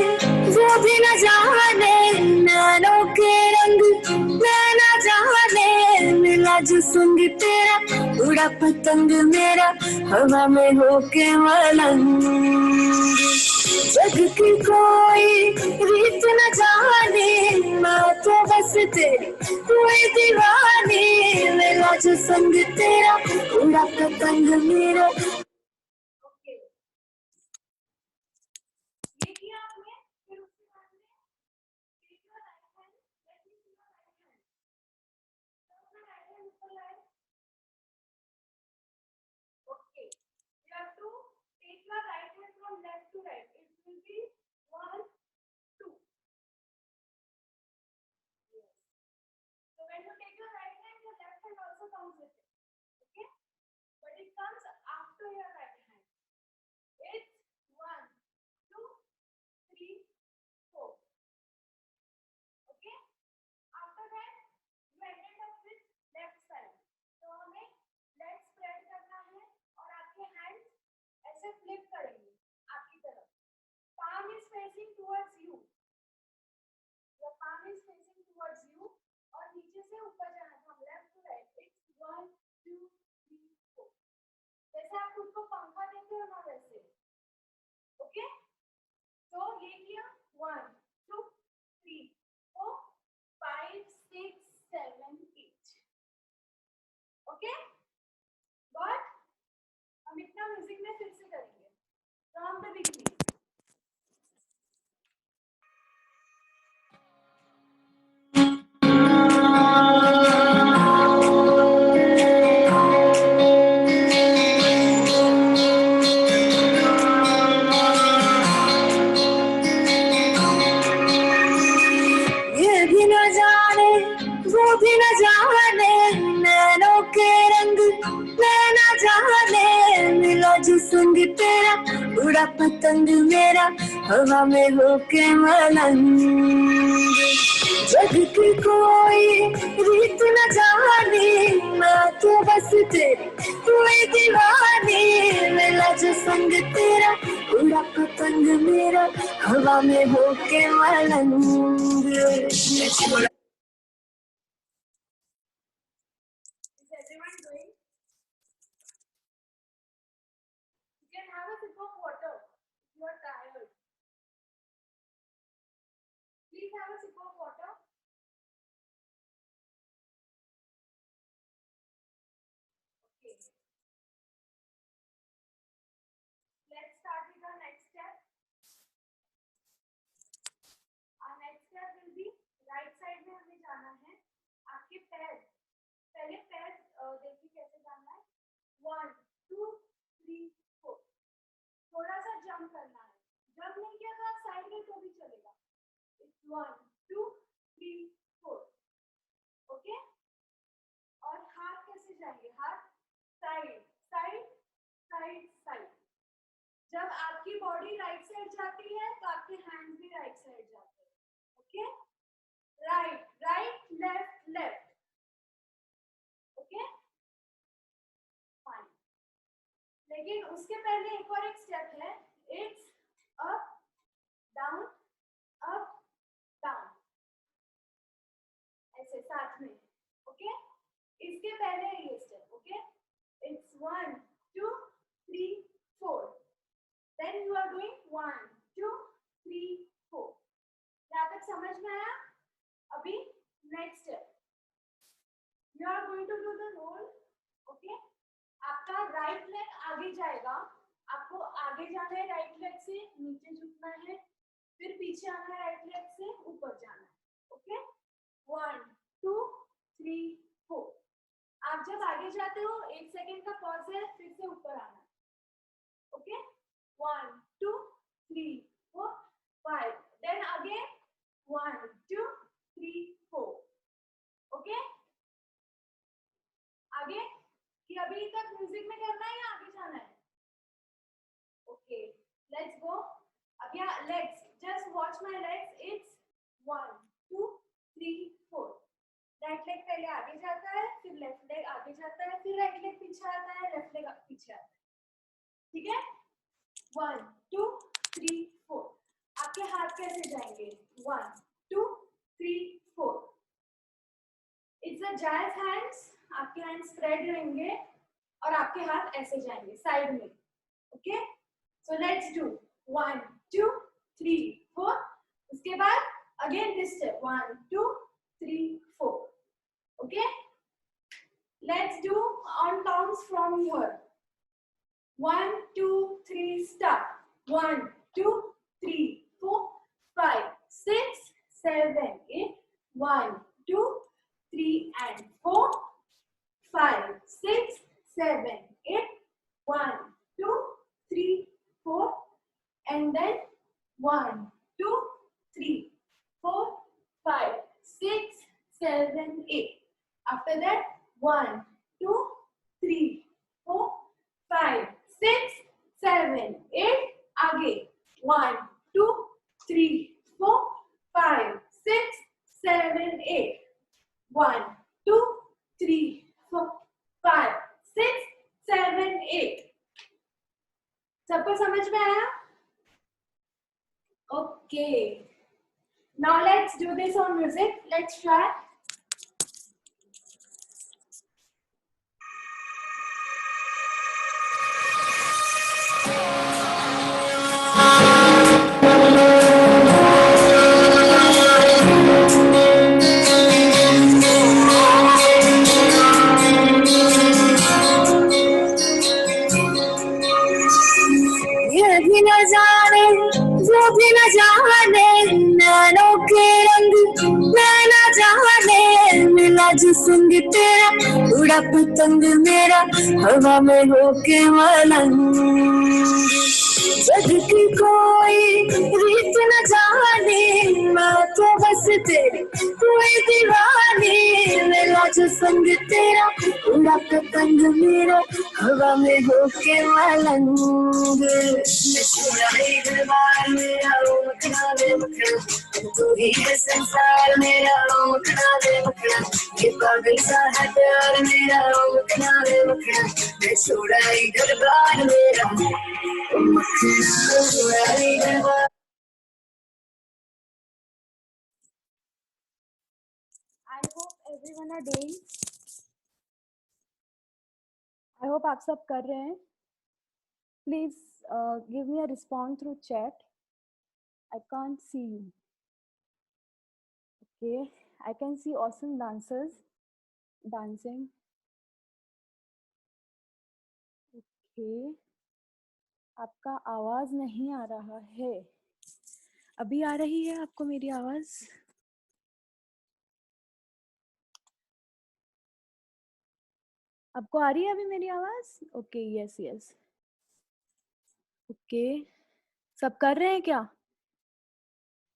वो भी न जाने नैनों के रंग मैं न जाने मिला जिस्म तेरा उड़ा पतंग मेरा हवा में होके मलंग. जग की कोई रीत न जाने मैं तो बस तेरी कोई दीवानी मिला जिस्म तेरा उड़ा पतंग मेरा. ओके, ये किया आपने. फिर उसके बाद में take your right hand. Let me see your right hand. अपना right hand ऊपर लाए. Okay, you have to take your right hand from left to right. It will be 1 2. Yes. So when you take your right hand, your left hand also comes with it. Okay, but it comes after your right hand. It's 1 2 3 4. Okay, after that you ended up with left side. तो हमें leg spread करना है और आपके hands ऐसे flip करेंगे आपकी तरफ. Palm is facing towards you. Your palm is facing towards you और नीचे से ऊपर जाना है. हम left to right. It's 1 2 3 4. जैसे आप खुद को पंखा देते हो ना वैसे. ओके, So ले लिया 1 2 3 4 5 6 7 8. Okay got. हम इतना म्यूजिक में फिर से करेंगे फ्रॉम द बिगिनिंग. ये भी न जाने वो भी न जाने नैनों के रंग नैना जाने मिला जो संग तेरा उड़ा पतंग मेरा हवा में होके मलंग. जग की कोई रीत न जाने मैं तो बस तेरी कोई दीवानी मिला जो संग तेरा उड़ा पतंग मेरा हवा में होके मलंग. Is everyone doing? You can have a sip of water if you are tired. Please have a sip of water. Okay. Let's start with our next step. Our next step will be right side में हमें जाना है. आपके पैर पहले पैर देखिए कैसे जाना है. 1 2 3 4. थोड़ा सा जंप करना है. जंप नहीं किया तो आप साइड में तो भी चलेगा. It's 1 2 3 4. ओके. और हाथ कैसे जाएंगे. हाथ साइड साइड साइड साइड. जब आपकी बॉडी राइट साइड जाती है तो आपके हैंड्स भी राइट साइड जाते हैं. Okay. Right right left left. Okay fine. लेकिन उसके पहले एक और एक स्टेप है. इट्स अप डाउन ऐसे साथ में. ओके. इसके पहले ये step. Okay. It's 1 2 3 4. Then you are doing 1 2 3 4. यहाँ तक समझ में आया. अभी next step. You are going to do the roll. Okay. आपका राइट लेग आगे जाएगा. आपको आगे जाना है राइट लेग से, नीचे झुकना है, फिर पीछे आना है राइट लेग से, ऊपर जाना है. ओके. 1 2 3 4. आप जब आगे जाते हो 1 सेकेंड का पॉज है, फिर से ऊपर आना है. ओके. 1 2 3 4 5. Then again 1 2 3 4. ओके. आगे कि अभी तक म्यूजिक में करना है या आगे जाना है. Okay let's go. अब यहाँ legs just watch my legs. It's 1 2 3 4. Right leg पहले आगे जाता है, फिर लेफ्ट लेग आगे जाता है, फिर राइट लेग पीछे आता है, लेफ्ट लेग पीछे आता है. ठीक है. 1 2 3 4. आपके हाथ कैसे जाएंगे. 1 2 3 4. It's a jazz hands. आपके हैंड स्प्रेड रहेंगे और आपके हाथ ऐसे जाएंगे साइड में. ओके. So let's do 1 2 3 4. उसके बाद again this step 1 2 3 4. Okay. Let's do on counts from here. 1 2 3 start. 1 2 3 4 5 6 7 8. 1 2 3 and 4 5 6 7 8. 1 2 3 4. And then 1 2 3 4 5 6 7 8. After that 1 2 3 4 5 6 7 8. आगे 1 2 3 4 5 6 7 8. 1 2 3 4 5 6 7 8. सबको समझ में आया. Okay. Now let's do this on music. Let's try. जाने वो भी न जाने नैनों के रंग मैं न जाने मिला जो संग तेरा उड़ा पतंग मेरा हवा में होके मलंग जग की कोई रीत न जाने मैं तो बस तेरी कोई दीवानी मिला जो संग तेरा उड़ा पतंग मेरा हवा में होके मलंग दरबार मेरा मखना दे मखना तू ही है संसार मेरा मखना दे मखना ये पागल सा है प्यार मेरा मखना दे मखना मैं छोड़ा ही दरबार मेरा मखना छोड़ा ही दरबार। I hope everyone are doing. I hope आप सब कर रहे हैं. Please give me a response through chat. I can't see you. Okay, I can see awesome dancers dancing. Okay, आपका आवाज नहीं आ रहा है. अभी आ रही है आपको मेरी आवाज? आपको आ रही है अभी मेरी आवाज? Okay, yes yes. ओके, सब कर रहे हैं क्या?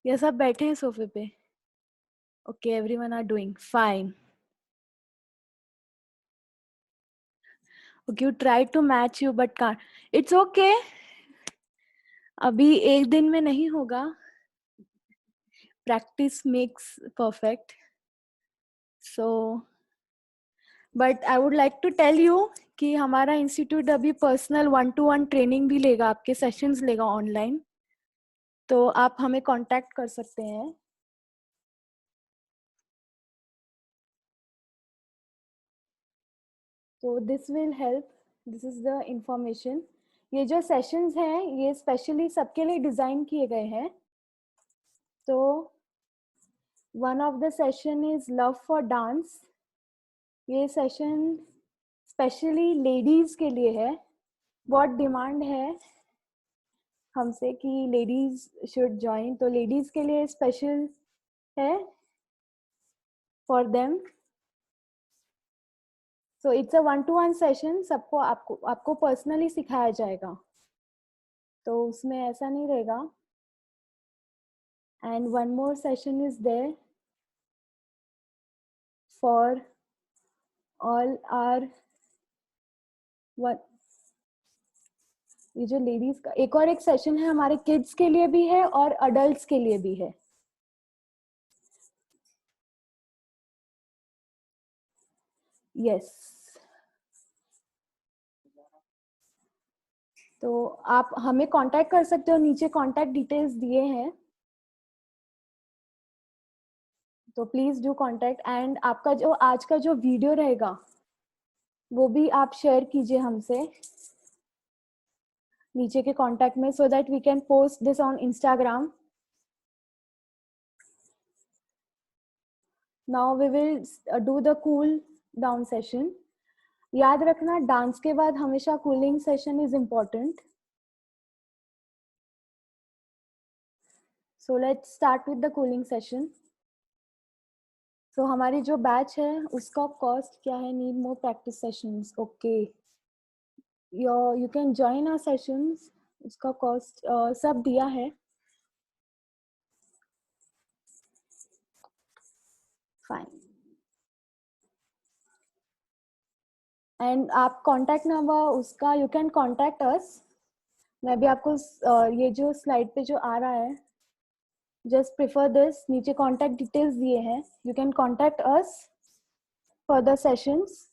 या सब बैठे हैं सोफे पे? Okay, everyone are doing fine. Okay, you try to match you but can't. It's okay, अभी एक दिन में नहीं होगा. Practice makes perfect. So but I would like to tell you कि हमारा इंस्टीट्यूट अभी पर्सनल 1-to-1 ट्रेनिंग भी लेगा, आपके सेशंस लेगा ऑनलाइन. तो आप हमें कांटेक्ट कर सकते हैं. तो this will help. This is the information. ये जो सेशंस हैं ये स्पेशली सबके लिए डिजाइन किए गए हैं. तो one of the session is love for dance. ये सेशन स्पेशली लेडीज के लिए है. बहुत डिमांड है हमसे कि लेडीज शुड ज्वाइन, तो लेडीज के लिए स्पेशल है for them. So it's a 1-to-1 session. सबको आपको पर्सनली सिखाया जाएगा, तो उसमें ऐसा नहीं रहेगा. And one more session is there for all or ये जो लेडीज का एक सेशन है हमारे किड्स के लिए भी है और अडल्ट्स के लिए भी है. यस, तो आप हमें कांटेक्ट कर सकते हो. नीचे कांटेक्ट डिटेल्स दिए हैं, तो प्लीज डू कांटेक्ट. एंड आपका जो आज का जो वीडियो रहेगा वो भी आप शेयर कीजिए हमसे नीचे के कांटेक्ट में, so that we can post this on Instagram. Now we will do the cool down session. याद रखना, डांस के बाद हमेशा cooling session is important. So let's start with the cooling session. So हमारी जो बैच है उसका कॉस्ट क्या है? Need more practice sessions. Okay, you can join our sessions. उसका कॉस्ट सब दिया है. फाइन. एंड आप कांटेक्ट नंबर उसका यू कैन कांटेक्ट अस. मैं भी आपको ये जो स्लाइड पे जो आ रहा है, जस्ट प्रिफर दिस. नीचे कांटेक्ट डिटेल्स दिए हैं. You can contact us for the sessions.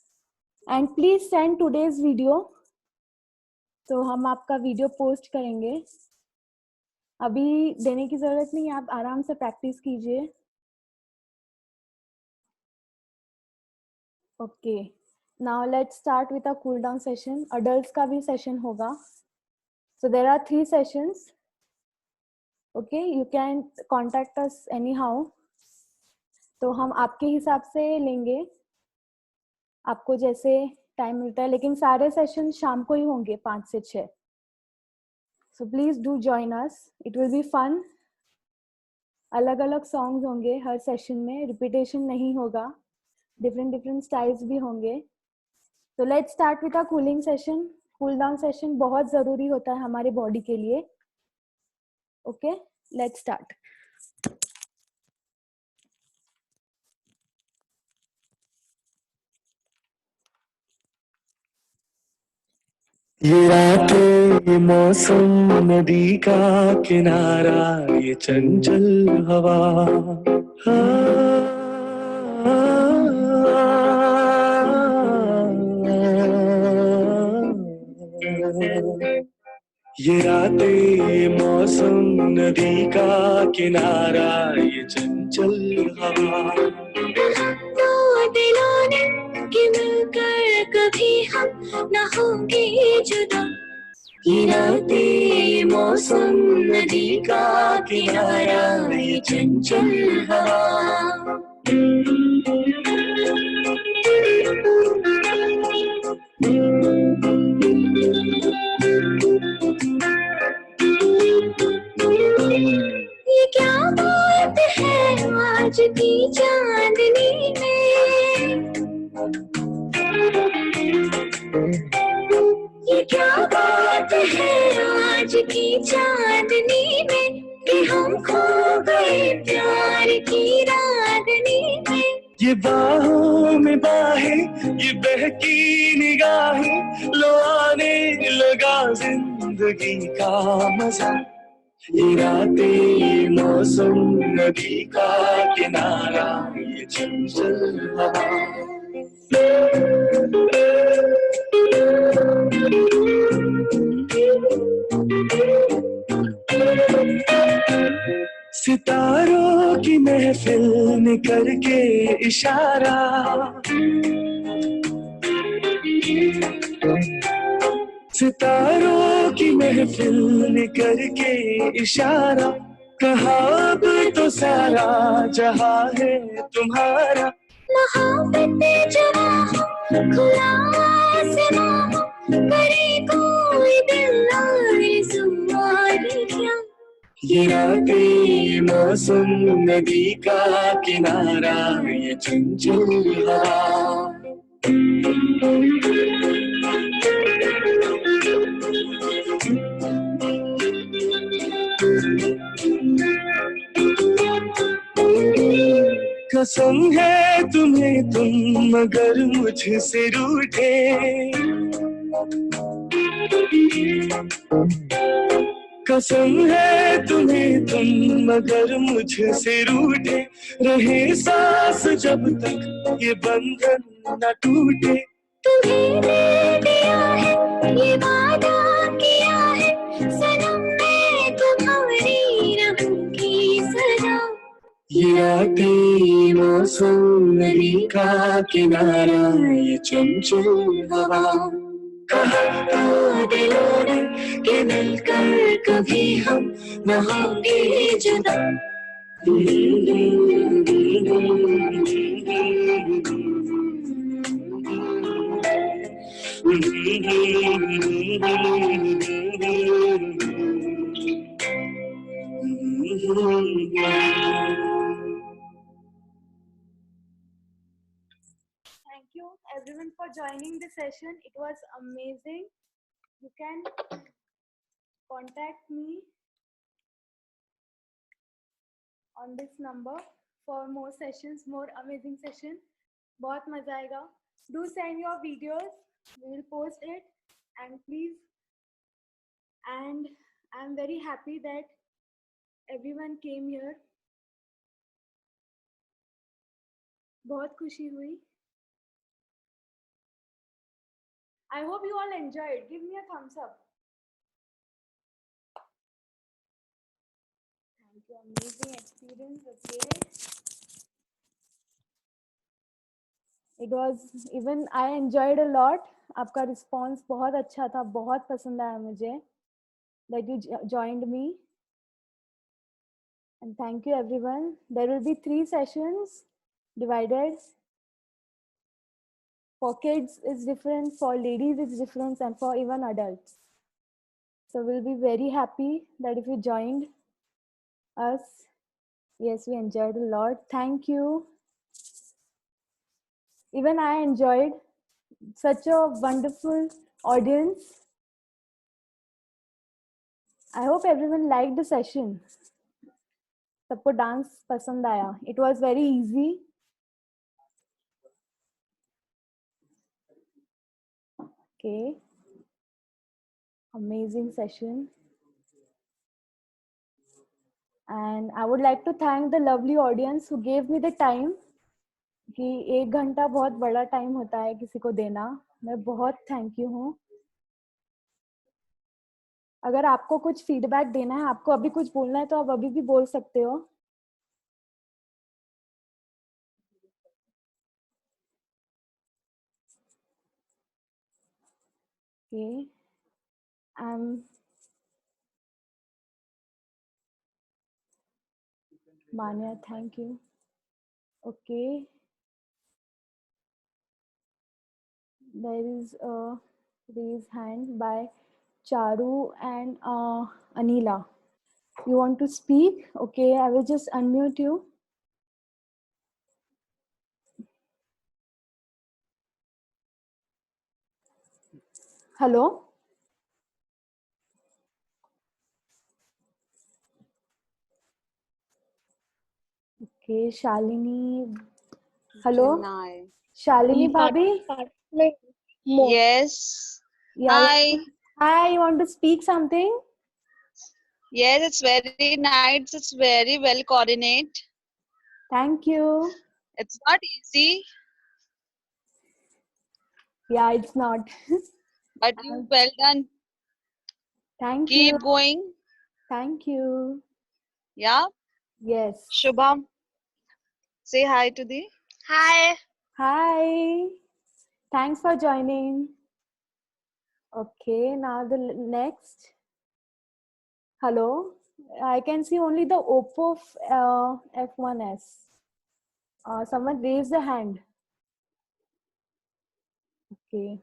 And please send today's video. तो हम आपका वीडियो पोस्ट करेंगे. अभी देने की जरूरत नहीं है, आप आराम से प्रैक्टिस कीजिए. Okay, now let's start with a cool down session. Adults का भी सेशन होगा. So there are 3 sessions. Okay, you can contact us anyhow. तो हम आपके हिसाब से लेंगे, आपको जैसे टाइम मिलता है, लेकिन सारे सेशन शाम को ही होंगे 5 से 6. So please do join us. It will be fun. अलग अलग सॉन्ग्स होंगे हर सेशन में, रिपीटेशन नहीं होगा, डिफरेंट स्टाइल्स भी होंगे. So let's start with a cooling session. Cool down session बहुत जरूरी होता है हमारे बॉडी के लिए. Okay, let's start. ये रातें, ये मौसम, नदी का किनारा, ये चंचल हवा, ये रातें, ये मौसम, नदी का किनारा, ये चंचल हवा, दो दिलों ने कि मिलकर कभी हम न होंगे जुदा. ये रातें, ये मौसम, नदी का किनारा, ये चंचल हवा. ये क्या बात है आज की चांदनी में, ये क्या बात है आज की चांदनी में, कि हम खो गए प्यार की रागनी में. ये बाहों में बाहें, ये बहकी निगाहें, लो आने लगा जिंदगी का मजा. ये रातें, ये मौसम, नदी का किनारा, ये चंचल हवा. सितारों की महफिल ने करके इशारा, सितारों की महफिल ने करके इशारा, कहा अब तो सारा जहां है तुम्हारा. मोहब्बत जवां खुला आसमां, करे कोई दिल आरज़ू और क्या. ये रातें, ये मौसम, नदी का किनारा, ये चंचल हवा. कसम है तुम्हें तुम मगर मुझसे रूठे, कसम है तुम्हें तुम मगर मुझसे रूठे, रहे सांस जब तक ये बंधन न टूटे. तुम्हें दे दिया है ये वादा किया है, सनम मैं तुम्हारी रहूंगी सदा. ये रातें, ये मौसम, नदी का किनारा, ये चंचल हवा. कहा दो दिलों ने कि मिलकर कभी हम न होंगे जुदा. Thank you everyone for joining the session. It was amazing. You can contact me on this number for more sessions, more amazing session. बहुत मजा आएगा. Do send your videos. We will post it. And please, and I'm very happy that everyone came here. बहुत खुशी हुई. I hope you all enjoyed. Give me a thumbs up. Thank you. Amazing experience. Okay. It was even I enjoyed a lot. आपका response बहुत अच्छा था, बहुत पसंद आया मुझे. That you joined me. And thank you everyone. There will be 3 sessions divided. For kids it's different, for ladies it's different, and for even adults. So we'll be very happy that if you joined us. Yes, we enjoyed a lot. Thank you. Even I enjoyed. Such a wonderful audience. I hope everyone liked the session. सबको dance पसंद आया. It was very easy. Okay. Amazing session. And I would like to thank the lovely audience who gave me the time. कि 1 घंटा बहुत बड़ा time होता है किसी को देना. मैं बहुत थैंक यू हूँ. अगर आपको कुछ फीडबैक देना है, आपको अभी कुछ बोलना है, तो आप अभी भी बोल सकते हो. Okay. Manya, thank you. Okay. There is a raised hand by Charu and Anila. You want to speak? Okay, I will just unmute you. Hello? Okay, Shalini. Hello? Chennai. Shalini Bhabhi? Yes. Yeah. Hi. Hi, you want to speak something? Yes, it's very nice. It's very well coordinated. Thank you. It's not easy, Yeah, it's not. but you well done. Thank Keep you. going. Thank you. Yeah. Yes. Shubham, say hi to the. Hi. Hi. Thanks for joining. Okay, now the next. Hello. I can see only the Oppo F1s. Someone raised a hand. Okay.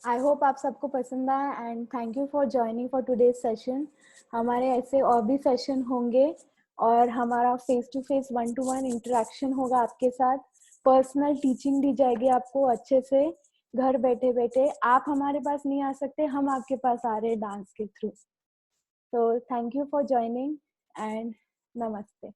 I hope आप सबको पसंद आया and thank you for joining for today's session. हमारे ऐसे और भी session होंगे और हमारा face to face 1-to-1 interaction होगा आपके साथ. पर्सनल टीचिंग दी जाएगी आपको अच्छे से घर बैठे बैठे. आप हमारे पास नहीं आ सकते, हम आपके पास आ रहे हैं डांस के through. So thank you for joining and namaste.